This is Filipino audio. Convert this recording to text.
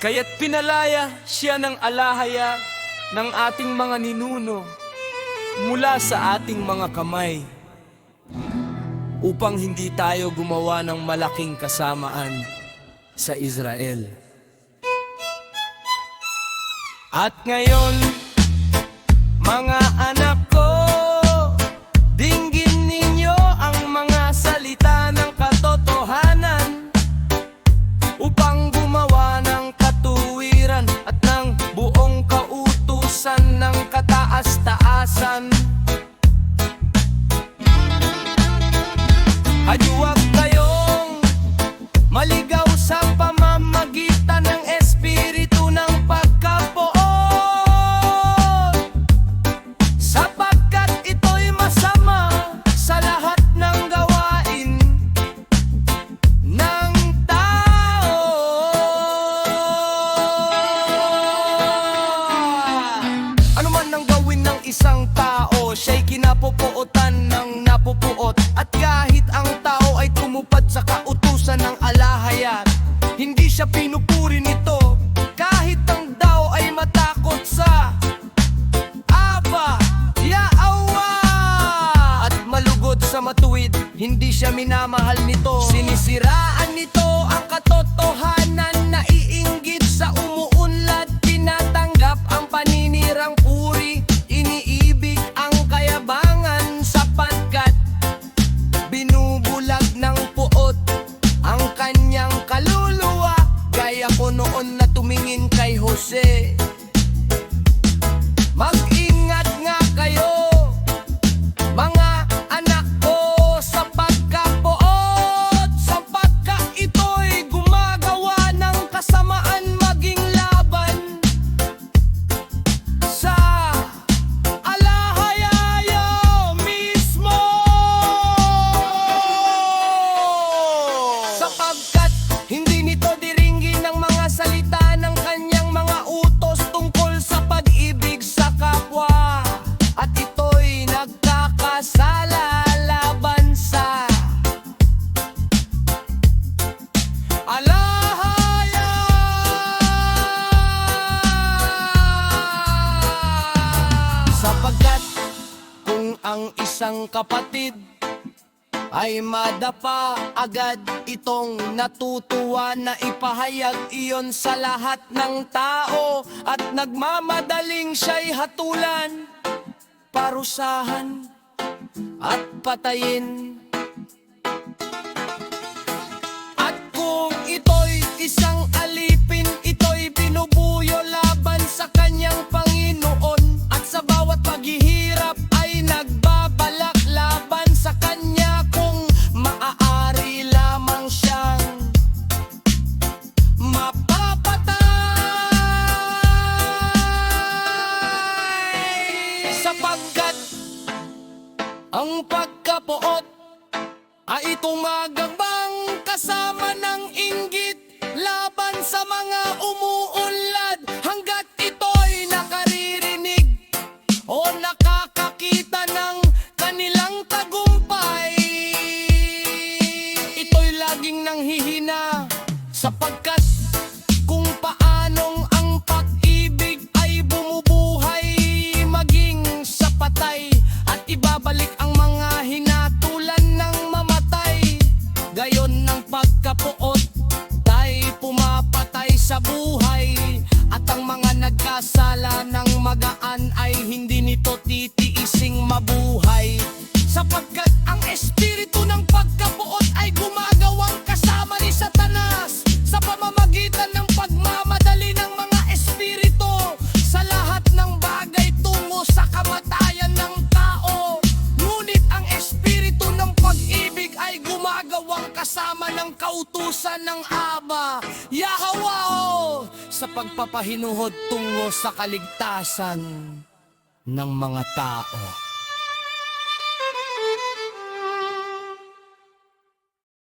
Kaya't pinalaya siya ng alahaya ng ating mga ninuno mula sa ating mga kamay, upang hindi tayo gumawa ng malaking kasamaan sa Israel. At ngayon, mga anak ko, dinggin ninyo ang mga salita ng katotohanan, upang gumawa ng katuwiran at ng buong kautusan ng kataas-taasan. Huwag kayong maligaw sa pamamagitan ng espiritu ng pagkapoon, sapagkat ito'y masama sa lahat ng gawain ng tao. Ano man ang gawin ng isang tao, siya'y kinapupuotan ng napupuot. At kahit ang tao ay tumupad sa kautusan ng alahayat, hindi siya pinupuri nito. Kahit ang tao ay matakot sa Aba, Yahwa, at malugod sa matuwid, hindi siya minamahal nito. Sinisiraan nito ang katotohanan, na iinggit sa umuunlad, tinatanggap ang paninirang puri, iniibig ang kayabangan, sapagkat binubulag ng puot ang kanyang kaluluwa. Gaya ko noon na tumingin kay Jose. Mag-ingat nga kayo, mga anak ko, sa pagkapuot, sapagkat ito'y gumagawa ng kasamaan, maging laban sa alahayayo mismo. Sapagkat hindi nito diringgin ng mga salita ng kanyang mga utos tungkol sa pag-ibig sa kapwa, at ito'y nagkakasala laban sa alahaya. Sapagkat kung ang isang kapatid ay madapa, agad itong natutuwa na ipahayag iyon sa lahat ng tao, at nagmamadaling siya'y hatulan, parusahan at patayin. At kung ito'y isang alipin, ito'y binubuyo laban sa kanyang Panginoon, at sa bawat paghihirap ay nagbabalak laban sa kanya, kung maaari lamang siyang mapapatay. Sapagkat ang pagkapuot ay tumagangbang kasama ng inggit laban sa mga umuunlad, hanggat ito'y nakaririnig o nakakakita ng kanilang tagumpay. Ito'y laging nanghihina, sapagkat kung paanong ang pag-ibig ay bumubuhay maging sa patay, at ibabalik ang mga hinatulan ng mamatay, gayon ng pagkapuot ay pumapatay sa buhay, at ang mga nagkasala ng magaan ay hindi nito titiising mabuhay. Sapagkat ang espiritu ng pagkapuot ay gumagawang kasama ni Satanas sa pamamagitan ng pagmamadali ng mga espiritu sa lahat ng bagay tungo sa kamatayan ng tao. Ngunit ang espiritu ng pag-ibig ay gumagawang kasama ng kautusan ng Aba, Yahwa, sa pagpapahinuhod tungo sa kaligtasan ng mga tao.